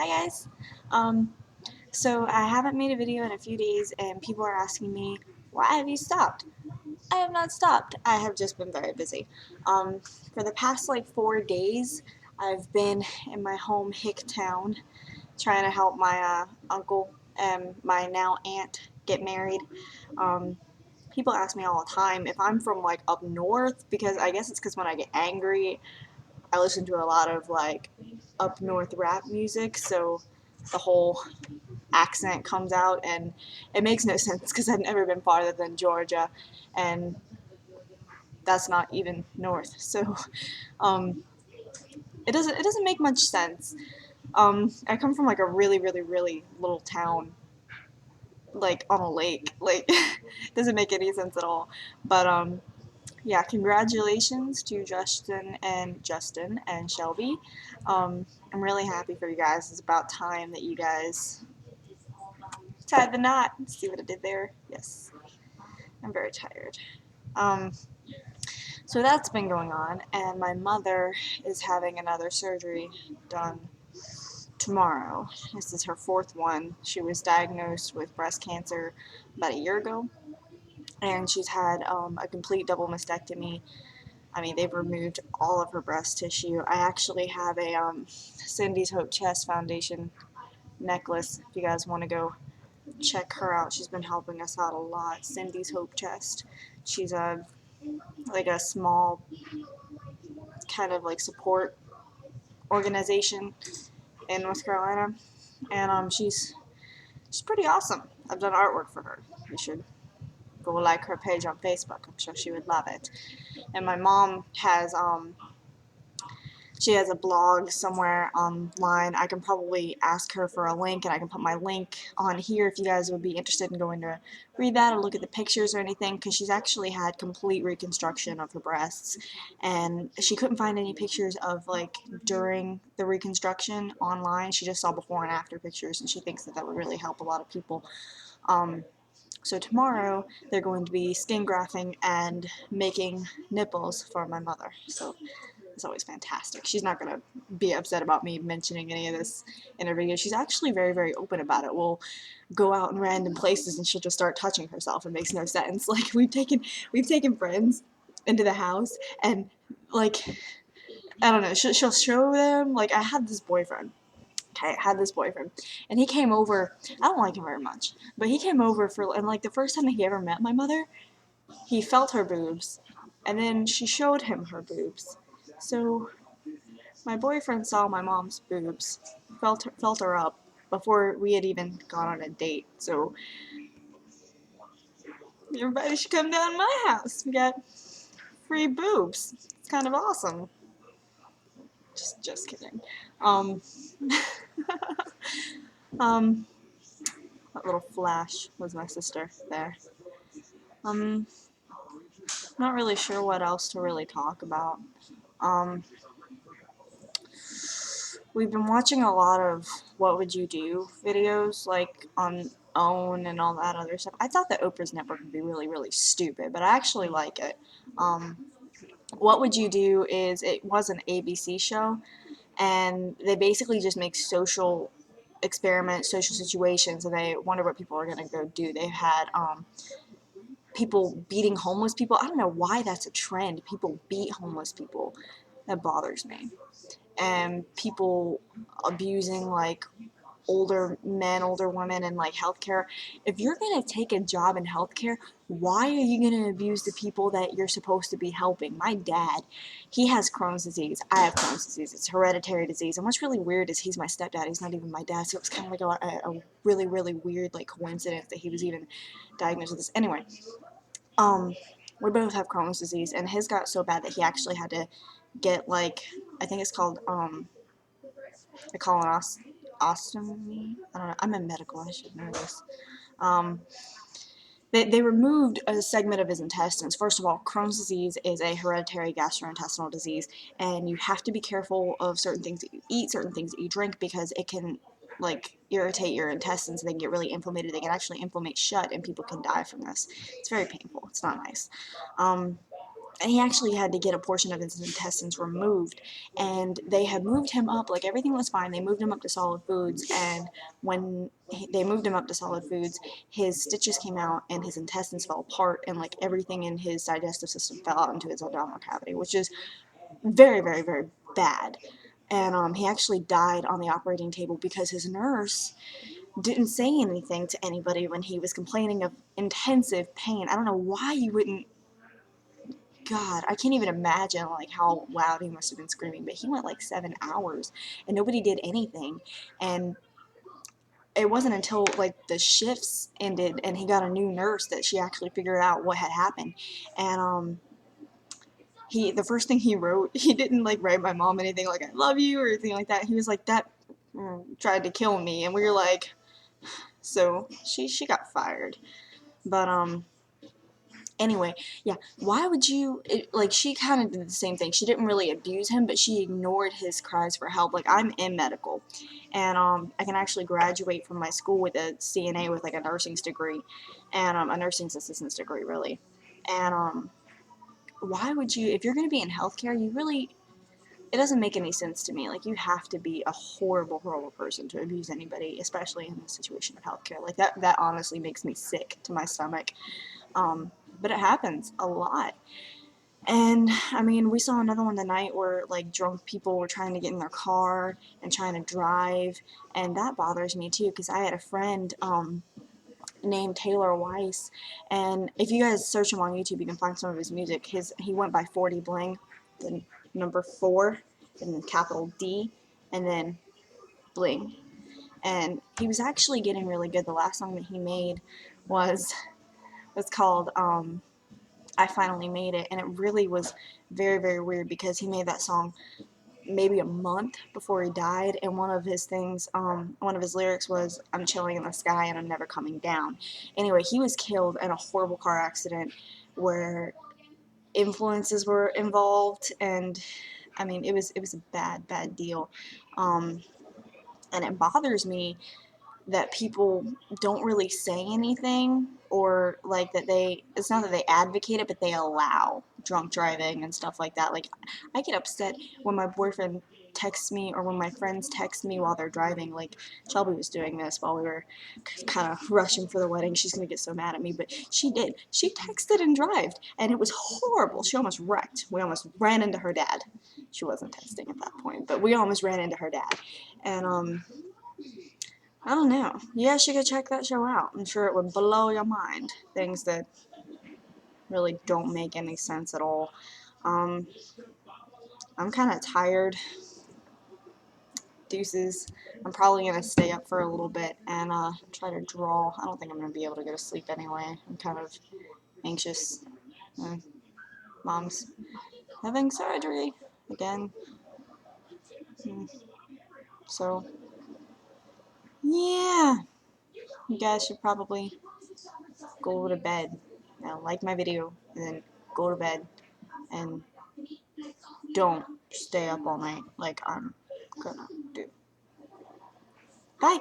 Hi guys. So I haven't made a video in a few days and people are asking me, why have you stopped? I have not stopped. I have just been very busy. For the past like 4 days, I've been in my home hick town trying to help my uncle and my now aunt get married. Um, People ask me all the time if I'm from like up north because I guess it's because when I get angry, I listen to a lot of like up north rap music, so the whole accent comes out and it makes no sense because I've never been farther than Georgia and that's not even north. So um, it doesn't make much sense. I come from like a really little town like on a lake. Like it doesn't make any sense at all. But yeah, congratulations to Justin and Shelby. I'm really happy for you guys. It's about time that you guys tied the knot. See what I did there? Yes. I'm very tired. Um, so that's been going on, and my mother is having another surgery done tomorrow. This is her fourth one. She was diagnosed with breast cancer about a year ago, and she's had a complete double mastectomy. I mean, they've removed all of her breast tissue. I actually have a Cindy's Hope Chest Foundation necklace if you guys want to go check her out. She's been helping us out a lot. Cindy's Hope Chest. She's a like a small kind of like support organization in North Carolina, and she's pretty awesome. I've done artwork for her. You should go like her page on Facebook. I'm sure she would love it. And my mom has she has a blog somewhere online. I can probably ask her for a link, and I can put my link on here if you guys would be interested in going to read that or look at the pictures or anything, because she's actually had complete reconstruction of her breasts, and she couldn't find any pictures of like during the reconstruction online. She just saw before and after pictures, and she thinks that that would really help a lot of people. Um, so tomorrow they're going to be skin grafting and making nipples for my mother. So it's always fantastic. She's not going to be upset about me mentioning any of this in her video. She's actually very open about it. We'll go out in random places and she'll just start touching herself. It makes no sense. Like we've taken friends into the house and like I don't know. She'll show them like I had this boyfriend. Okay, I had this boyfriend, and he came over. I don't like him very much, but he came over for and like the first time that he ever met my mother, he felt her boobs, and then she showed him her boobs. So my boyfriend saw my mom's boobs, felt her up before we had even gone on a date. So everybody should come down to my house. We got free boobs. It's kind of awesome. Just kidding. Um, um, that little flash was my sister there. Um, not really sure what else to really talk about. Um, we've been watching a lot of What Would You Do videos, like on OWN and all that other stuff. I thought that Oprah's network would be really stupid, but I actually like it. Um, what Would You Do is it was an ABC show, and they basically just make social experiments, social situations, and they wonder what people are going to go do. They had people beating homeless people. I don't know why that's a trend. People beat homeless people. That bothers me. And people abusing like older men, older women in like healthcare. If you're gonna take a job in healthcare, why are you gonna abuse the people that you're supposed to be helping? My dad, he has Crohn's disease. I have Crohn's disease. It's a hereditary disease. And what's really weird is he's my stepdad. He's not even my dad. So it was kind of like a really weird like coincidence that he was even diagnosed with this. Anyway, um, we both have Crohn's disease, and his got so bad that he actually had to get like I think it's called a colonostomy. I don't know. I'm in medical. I should know this. Um, they removed a segment of his intestines. First of all, Crohn's disease is a hereditary gastrointestinal disease, and you have to be careful of certain things that you eat, certain things that you drink, because it can like irritate your intestines. They can get really inflamed. They can actually inflammate shut, and people can die from this. It's very painful. It's not nice. Um, and he actually had to get a portion of his intestines removed, and they had moved him up, like everything was fine, they moved him up to solid foods, and when they moved him up to solid foods, his stitches came out and his intestines fell apart, and like everything in his digestive system fell out into his abdominal cavity, which is very, very, very bad. And he actually died on the operating table because his nurse didn't say anything to anybody when he was complaining of intensive pain. I don't know why you wouldn't. God, I can't even imagine like how loud he must have been screaming, but he went like 7 hours and nobody did anything. And it wasn't until like the shifts ended and he got a new nurse that she actually figured out what had happened. And the first thing he wrote, he didn't like write my mom anything like I love you or anything like that. He was like, that tried to kill me, and we were like, so she got fired. But anyway, yeah, why would you, like, she kind of did the same thing. She didn't really abuse him, but she ignored his cries for help. Like, I'm in medical, and I can actually graduate from my school with a CNA with like a nursing's degree, and a nursing's assistant's degree, really. And why would you, if you're going to be in healthcare, you really, it doesn't make any sense to me. Like, you have to be a horrible, horrible person to abuse anybody, especially in the situation of healthcare. Like, that honestly makes me sick to my stomach. But it happens a lot. And, I mean, we saw another one tonight where, like, drunk people were trying to get in their car and trying to drive, and that bothers me, too, because I had a friend, named Taylor Weiss, and if you guys search him on YouTube, you can find some of his music. He went by 40 Bling, then number 4, and then capital D, and then Bling. And he was actually getting really good. The last song that he made was called I Finally Made It, and it really was very, very weird because he made that song maybe a month before he died, and one of his lyrics was, I'm chilling in the sky and I'm never coming down. Anyway, he was killed in a horrible car accident where influences were involved, and I mean, it was a bad, bad deal. And it bothers me that people don't really say anything, or like that it's not that they advocate it, but they allow drunk driving and stuff like that. Like, I get upset when my boyfriend texts me or when my friends text me while they're driving. Like, Shelby was doing this while we were kind of rushing for the wedding. She's gonna get so mad at me, but she did. She texted and drove, and it was horrible. She almost wrecked. We almost ran into her dad. She wasn't texting at that point, but we almost ran into her dad. And I don't know. You guys should go check that show out. I'm sure it would blow your mind. Things that really don't make any sense at all. I'm kind of tired. Deuces. I'm probably going to stay up for a little bit and try to draw. I don't think I'm going to be able to go to sleep anyway. I'm kind of anxious. Mom's having surgery again. So, yeah. You guys should probably go to bed. Now, like my video, and then go to bed. And don't stay up all night like I'm gonna do. Bye!